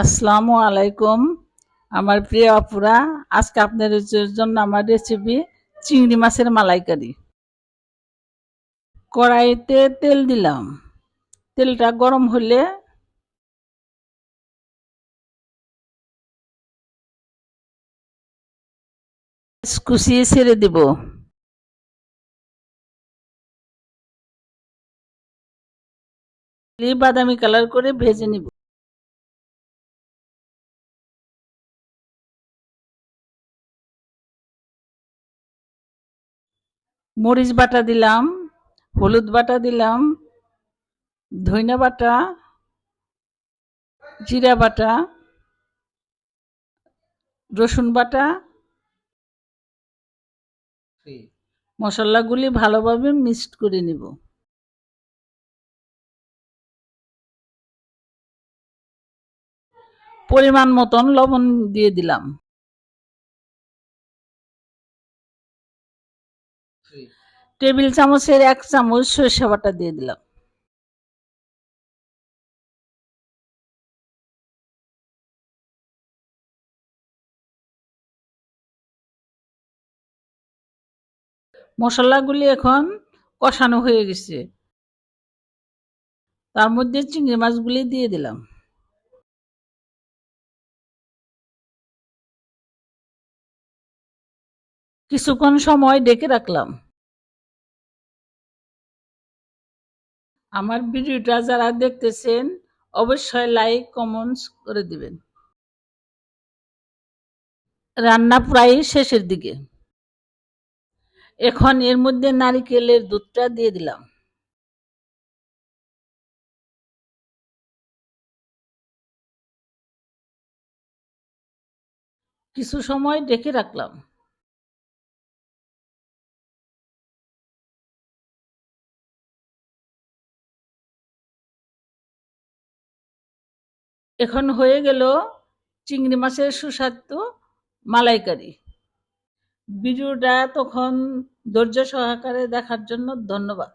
আসসালামু আলাইকুম আমার প্রিয় আপুরা। আজকে আপনাদের জন্য আমার রেসিপি চিংড়ি মাছের মালাইকারি। কড়াইতে তেল দিলাম, তেলটা গরম হলে কুচিয়ে ছেড়ে দিব। বাদামি কালার করে ভেজে নিব। মরিচ বাটা দিলাম, হলুদ বাটা দিলাম, ধনিয়া বাটা, জিরা বাটা, রসুন বাটা, মশলাগুলি ভালোভাবে মিক্সড করে নিব। পরিমাণ মতন লবণ দিয়ে দিলাম। টেবিল চামচের 1 চামচ সরিষা বাটা দিয়ে দিলাম। মশলাগুলি এখন কষানো হয়ে গেছে, তার মধ্যে চিংড়ি মাছগুলি দিয়ে দিলাম। কিছুক্ষণ সময় ঢেকে রাখলাম। আমার ভিডিওটা যারা দেখতেছেন অবশ্যই লাইক কমেন্টস করে দিবেন। রান্না প্রায় শেষের দিকে। এখন এর মধ্যে নারিকেলের দুধটা দিয়ে দিলাম। কিছু সময় ঢেকে রাখলাম। এখন হয়ে গেল চিংড়ি মাছের সুস্বাদু মালাইকারি। ভিডিওটা তখন ধৈর্য সহকারে দেখার জন্য ধন্যবাদ।